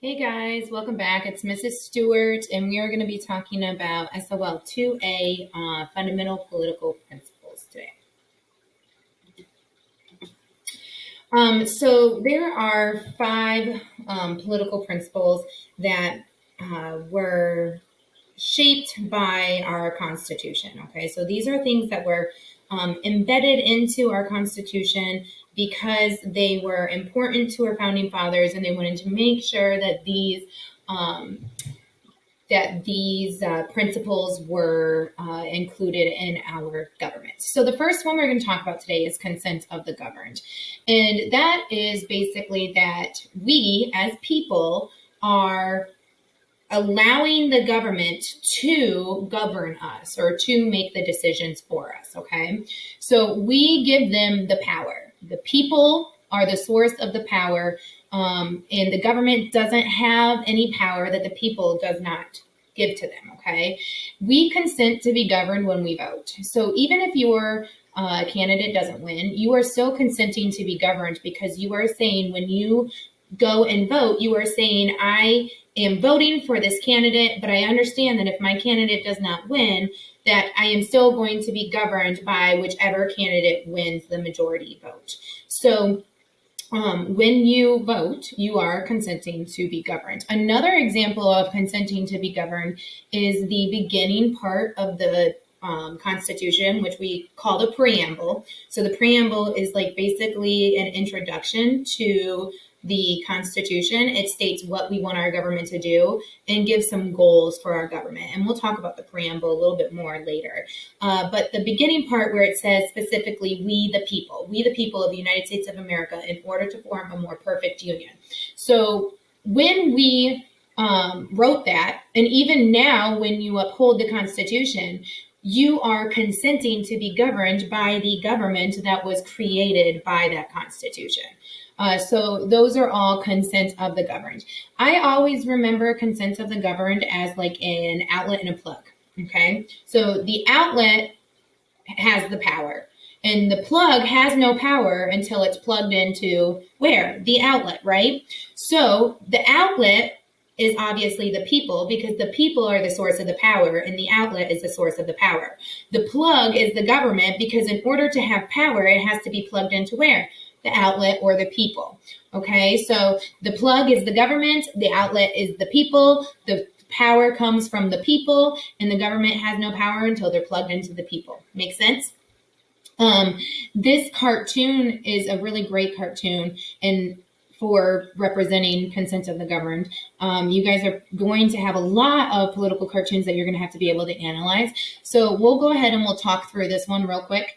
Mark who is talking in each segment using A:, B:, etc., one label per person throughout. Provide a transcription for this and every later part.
A: Hey guys, welcome back. It's Mrs. Stewart, and we are going to be talking about SOL2a fundamental political principles today. So there are five political principles that were shaped by our Constitution. Okay, so these are things that were embedded into our Constitution because they were important to our founding fathers, and they wanted to make sure that these principles were included in our government. So the first one we're going to talk about today is consent of the governed. And that is basically that we as people are allowing the government to govern us or to make the decisions for us, okay? So we give them the power. The people are the source of the power, and the government doesn't have any power that the people does not give to them, okay? We consent to be governed when we vote. So even if your candidate doesn't win, you are still consenting to be governed because you are saying when you go and vote, you are saying, I am voting for this candidate, but I understand that if my candidate does not win, that I am still going to be governed by whichever candidate wins the majority vote. So when you vote, you are consenting to be governed. Another example of consenting to be governed is the beginning part of the Constitution, which we call the preamble. So the preamble is like basically an introduction to the Constitution. It states what we want our government to do and gives some goals for our government. And we'll talk about the preamble a little bit more later. But the beginning part where it says specifically, we the people of the United States of America, in order to form a more perfect union. So when we wrote that, and even now when you uphold the Constitution, you are consenting to be governed by the government that was created by that Constitution. So those are all consent of the governed. I always remember consent of the governed as like an outlet and a plug. Okay, so the outlet has the power, and the plug has no power until it's plugged into where? The outlet, right? So the outlet is obviously the people, because the people are the source of the power and the outlet is the source of the power. The plug is the government, because in order to have power, it has to be plugged into where? The outlet or the people. Okay, so the plug is the government, the outlet is the people, the power comes from the people, and the government has no power until they're plugged into the people. Make sense? This cartoon is a really great cartoon, and for representing consent of the governed. You guys are going to have a lot of political cartoons that you're going to have to be able to analyze. So we'll go ahead and we'll talk through this one real quick.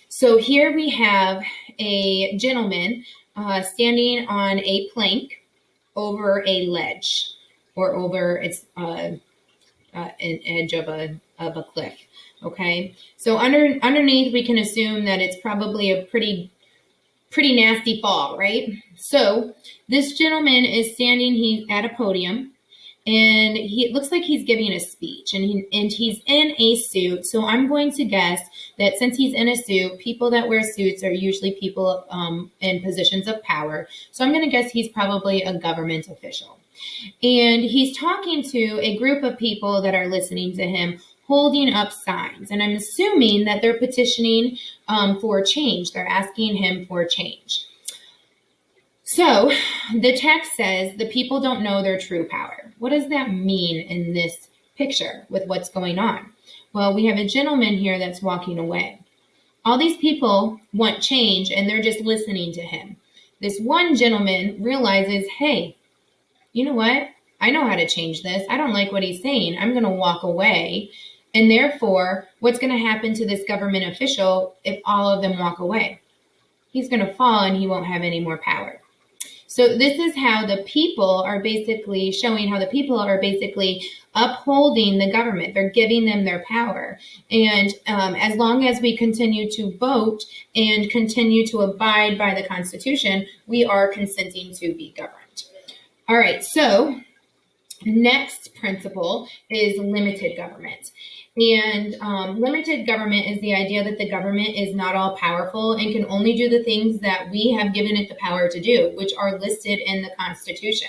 A: So here we have a gentleman standing on a plank over a ledge, or over an edge of a cliff. Okay, so underneath we can assume that it's probably a pretty nasty fall, right? So this gentleman is standing at a podium, and it looks like he's giving a speech, and he's in a suit. So I'm going to guess that since he's in a suit, people that wear suits are usually people in positions of power. So I'm going to guess he's probably a government official. And he's talking to a group of people that are listening to him, holding up signs. And I'm assuming that they're petitioning for change. They're asking him for change. So the text says the people don't know their true power. What does that mean in this picture with what's going on? Well, we have a gentleman here that's walking away. All these people want change, and they're just listening to him. This one gentleman realizes, hey, you know what? I know how to change this. I don't like what he's saying. I'm going to walk away. And therefore, what's going to happen to this government official if all of them walk away? He's going to fall, and he won't have any more power. So this is how the people are basically showing how the people are basically upholding the government. They're giving them their power. And as long as we continue to vote and continue to abide by the Constitution, we are consenting to be governed. All right, so next principle is limited government. And limited government is the idea that the government is not all powerful and can only do the things that we have given it the power to do, which are listed in the Constitution.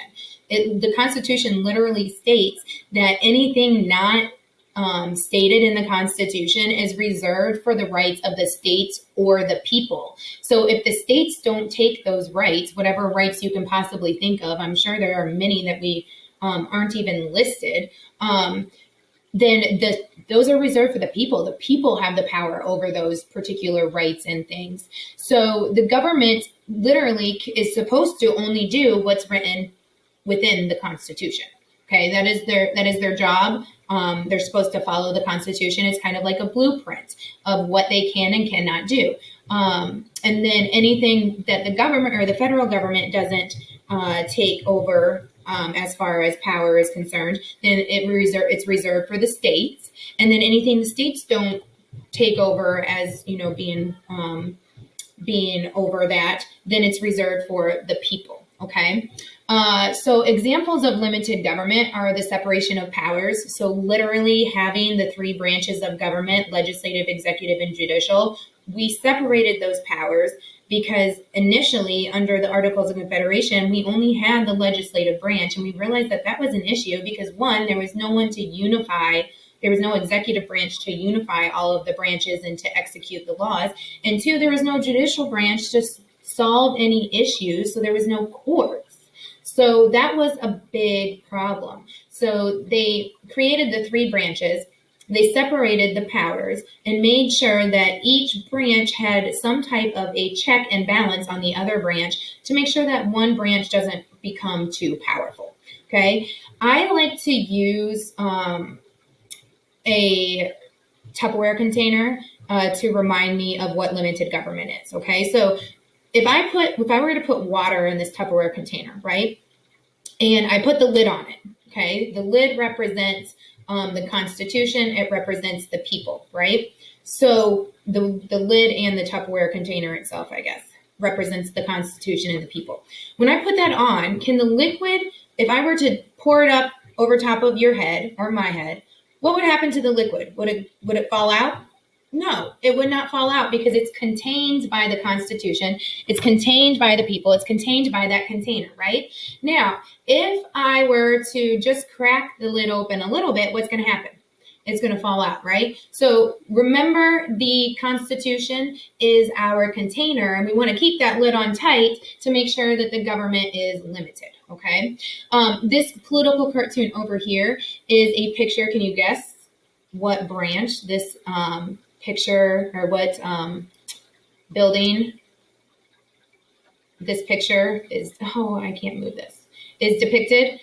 A: The Constitution literally states that anything not stated in the Constitution is reserved for the rights of the states or the people. So if the states don't take those rights, whatever rights you can possibly think of, I'm sure there are many that we aren't even listed. Then those are reserved for the people. The people have the power over those particular rights and things. So the government literally is supposed to only do what's written within the Constitution. Okay, that is their job. They're supposed to follow the Constitution. It's kind of like a blueprint of what they can and cannot do. And then anything that the government or the federal government doesn't take over as far as power is concerned, then it's reserved for the states. And then anything the states don't take over as, you know, being over that, then it's reserved for the people. Okay. So examples of limited government are the separation of powers. So literally having the three branches of government, legislative, executive, and judicial, we separated those powers because initially under the Articles of Confederation, we only had the legislative branch, and we realized that that was an issue because one, there was no one to unify. There was no executive branch to unify all of the branches and to execute the laws. And two, there was no judicial branch to solve any issues. So there was no courts. So that was a big problem. So they created the three branches. They separated the powers and made sure that each branch had some type of a check and balance on the other branch to make sure that one branch doesn't become too powerful. Okay. I like to use a Tupperware container to remind me of what limited government is. Okay. So if I were to put water in this Tupperware container, right? And I put the lid on it. Okay. The lid represents the Constitution. It represents the people, right? So the lid and the Tupperware container itself, I guess, represents the Constitution and the people. When I put that on, can the liquid, if I were to pour it up over top of your head or my head, what would happen to the liquid? Would it fall out? No, it would not fall out because it's contained by the Constitution. It's contained by the people. It's contained by that container, right? Now, if I were to just crack the lid open a little bit, what's going to happen? It's going to fall out, right? So remember, the Constitution is our container, and we want to keep that lid on tight to make sure that the government is limited, okay? This political cartoon over here is a picture. Can you guess what branch this picture or what building this picture is? Oh, I can't move this. Is depicted.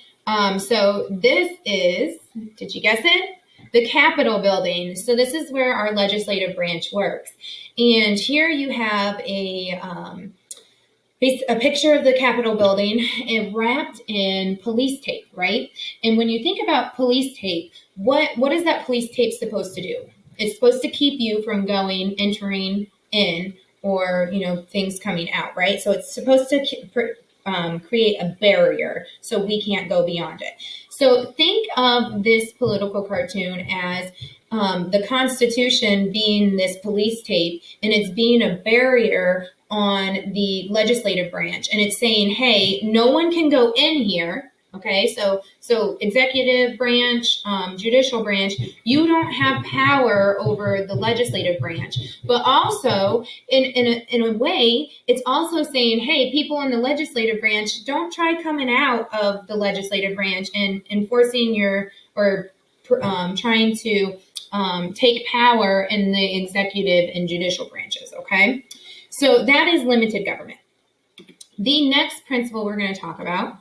A: So this is, did you guess it? The Capitol building. So this is where our legislative branch works. And here you have a picture of the Capitol building and wrapped in police tape, right? And when you think about police tape, what is that police tape supposed to do? It's supposed to keep you from entering in, or, you know, things coming out, right? So it's supposed to create a barrier so we can't go beyond it. So think of this political cartoon as the Constitution being this police tape, and it's being a barrier on the legislative branch. And it's saying, hey, no one can go in here. Okay, so executive branch, judicial branch, you don't have power over the legislative branch. But also, in a way, it's also saying, hey, people in the legislative branch, don't try coming out of the legislative branch and enforcing trying to take power in the executive and judicial branches. Okay, so that is limited government. The next principle we're going to talk about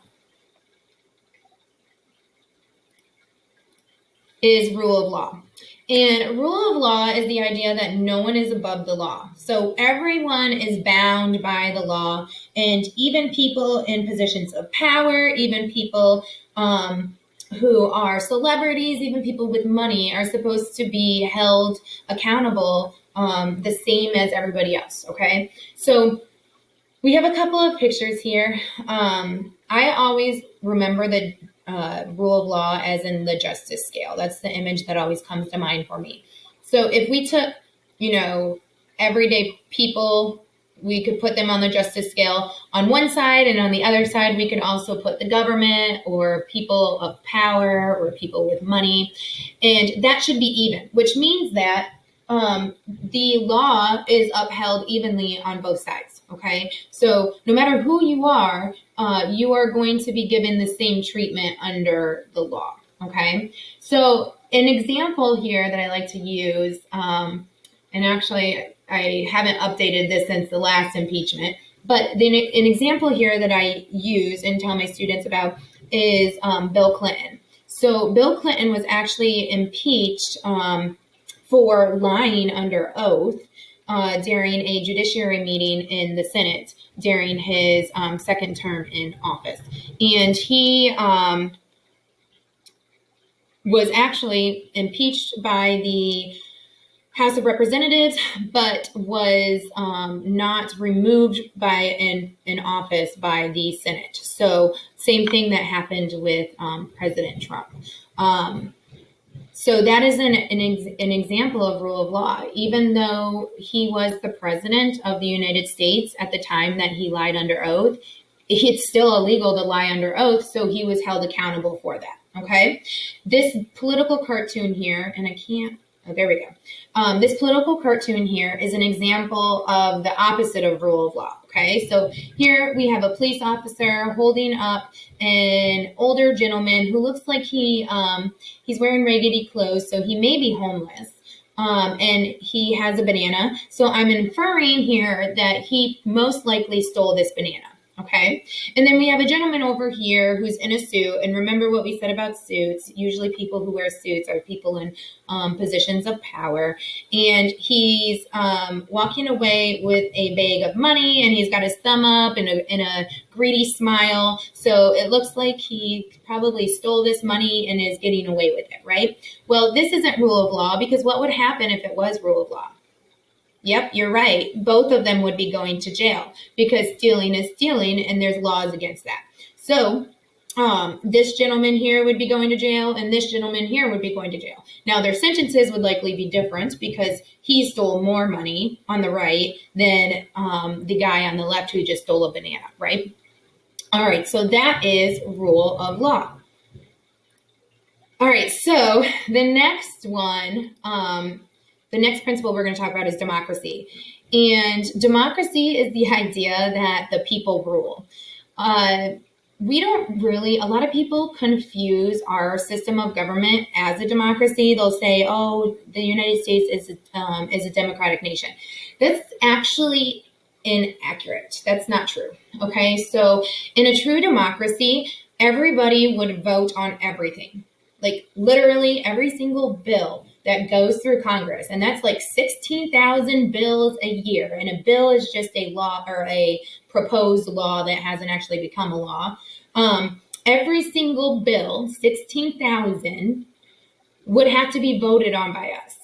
A: is rule of law. And rule of law is the idea that no one is above the law. So everyone is bound by the law, and even people in positions of power, even people who are celebrities, even people with money are supposed to be held accountable the same as everybody else, okay? So we have a couple of pictures here. I always remember the rule of law as in the justice scale. That's the image that always comes to mind for me. So if we took, everyday people, we could put them on the justice scale on one side, and on the other side, we could also put the government or people of power or people with money. And that should be even, which means that the law is upheld evenly on both sides. Okay, so no matter who you are going to be given the same treatment under the law. Okay, so an example here that I like to use, and actually I haven't updated this since the last impeachment, but an example here that I use and tell my students about is Bill Clinton. So Bill Clinton was actually impeached for lying under oath during a judiciary meeting in the Senate during his second term in office. And he was actually impeached by the House of Representatives, but was not removed by in office by the Senate. So same thing that happened with President Trump. So that is an example of rule of law. Even though he was the president of the United States at the time that he lied under oath, it's still illegal to lie under oath, so he was held accountable for that, okay? This political cartoon here, and I can't, oh, there we go. This political cartoon here is an example of the opposite of rule of law, okay? So here we have a police officer holding up an older gentleman who looks like he's wearing raggedy clothes, so he may be homeless. And he has a banana. So I'm inferring here that he most likely stole this banana. Okay. And then we have a gentleman over here who's in a suit. And remember what we said about suits. Usually people who wear suits are people in positions of power. And he's walking away with a bag of money, and he's got his thumb up and a greedy smile. So it looks like he probably stole this money and is getting away with it, right? Well, this isn't rule of law, because what would happen if it was rule of law? Yep, you're right. Both of them would be going to jail, because stealing is stealing and there's laws against that. So this gentleman here would be going to jail, and this gentleman here would be going to jail. Now, their sentences would likely be different, because he stole more money on the right than the guy on the left who just stole a banana, right? All right, so that is rule of law. All right, so the next one, the next principle we're going to talk about is democracy. And democracy is the idea that the people rule. We don't really, a lot of people confuse our system of government as a democracy. They'll say, oh, the United States is a democratic nation. That's actually inaccurate. That's not true. Okay, so in a true democracy, everybody would vote on everything. Like literally every single bill that goes through Congress. And that's like 16,000 bills a year. And a bill is just a law or a proposed law that hasn't actually become a law. Every single bill, 16,000, would have to be voted on by us.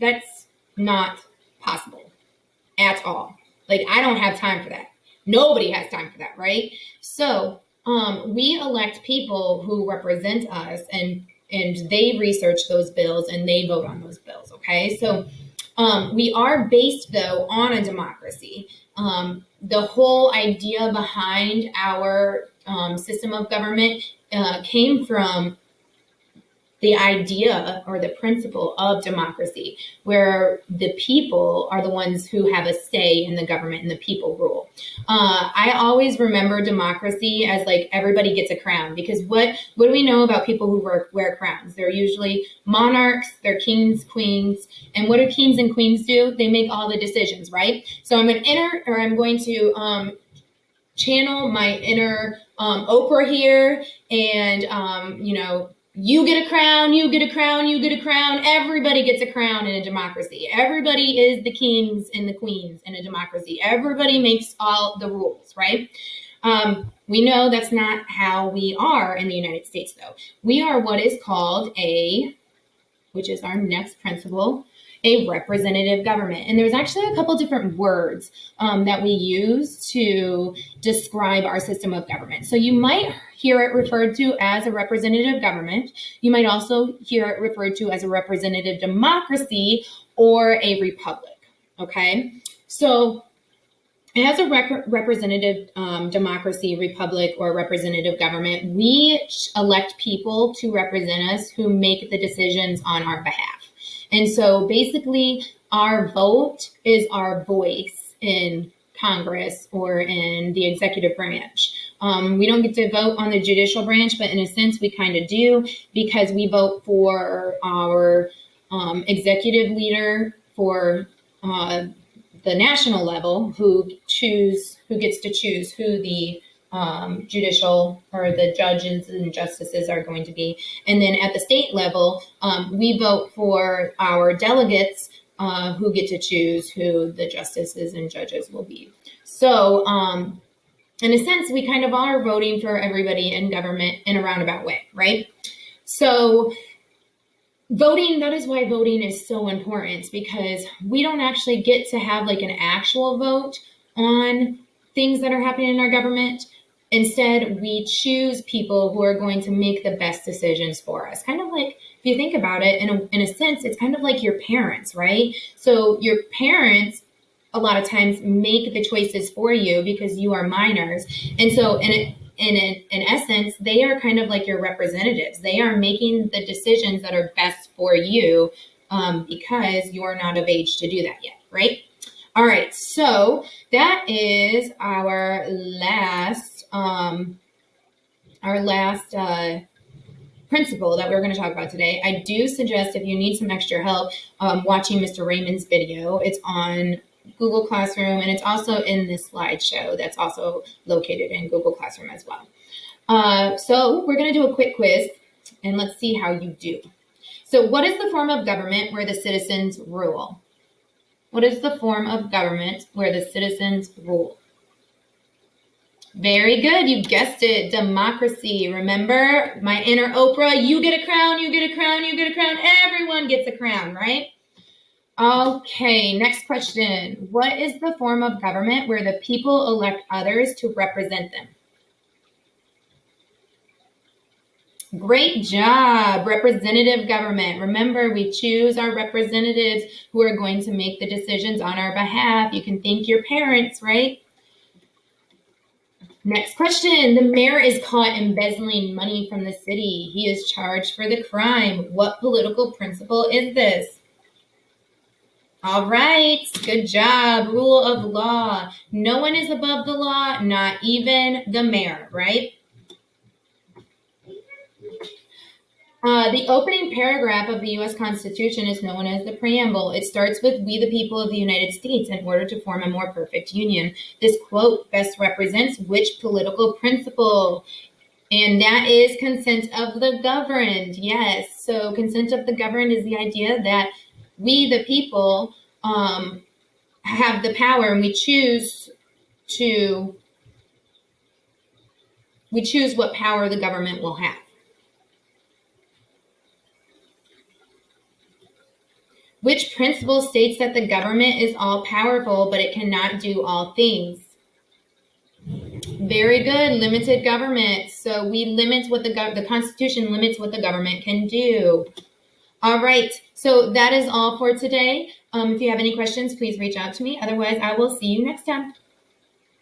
A: That's not possible at all. Like, I don't have time for that. Nobody has time for that, right? So we elect people who represent us, and they research those bills and they vote on those bills, okay? So we are based, though, on a democracy. The whole idea behind our system of government came from the idea or the principle of democracy, where the people are the ones who have a say in the government and the people rule. I always remember democracy as like everybody gets a crown, because what do we know about people who wear crowns? They're usually monarchs, they're kings, queens, and what do kings and queens do? They make all the decisions, right? So I'm going to channel my inner Oprah here, and you get a crown, you get a crown, you get a crown. Everybody gets a crown in a democracy. Everybody is the kings and the queens in a democracy. Everybody makes all the rules, right? We know that's not how we are in the United States, though. We are what is called which is our next principle, a representative government. And there's actually a couple different words that we use to describe our system of government. So you might hear it referred to as a representative government. You might also hear it referred to as a representative democracy or a republic, okay? So as a representative democracy, republic, or representative government, we elect people to represent us who make the decisions on our behalf. And so basically, our vote is our voice in Congress or in the executive branch. We don't get to vote on the judicial branch, but in a sense, we kind of do, because we vote for our executive leader for the national level, who gets to choose who the judicial or the judges and justices are going to be. And then at the state level, we vote for our delegates who get to choose who the justices and judges will be. So in a sense, we kind of are voting for everybody in government in a roundabout way, right? So voting, that is why voting is so important, because we don't actually get to have like an actual vote on things that are happening in our government. Instead, we choose people who are going to make the best decisions for us. Kind of like, if you think about it, in a sense, it's kind of like your parents, right? So your parents, a lot of times, make the choices for you because you are minors. And so in essence, they are kind of like your representatives. They are making the decisions that are best for you because you're not of age to do that yet, right? All right, so that is our last principle that we're going to talk about today. I do suggest, if you need some extra help, watching Mr. Raymond's video. It's on Google Classroom, and it's also in this slideshow that's also located in Google Classroom as well. So we're going to do a quick quiz, and let's see how you do. So what is the form of government where the citizens rule? What is the form of government where the citizens rule? Very good. You guessed it. Democracy. Remember my inner Oprah? You get a crown, you get a crown, you get a crown. Everyone gets a crown, right? Okay, next question. What is the form of government where the people elect others to represent them? Great job. Representative government. Remember, we choose our representatives who are going to make the decisions on our behalf. You can thank your parents, right? Next question. The mayor is caught embezzling money from the city. He is charged for the crime. What political principle is this? All right, good job. Rule of law. No one is above the law, not even the mayor, right? The opening paragraph of the U.S. Constitution is known as the preamble. It starts with, "We the people of the United States," in order to form a more perfect union. This quote best represents which political principle? And that is consent of the governed. Yes, so consent of the governed is the idea that we the people have the power, and we choose what power the government will have. Which principle states that the government is all powerful, but it cannot do all things? Very good. Limited government. So we limit what the Constitution limits what the government can do. All right. So that is all for today. If you have any questions, please reach out to me. Otherwise, I will see you next time.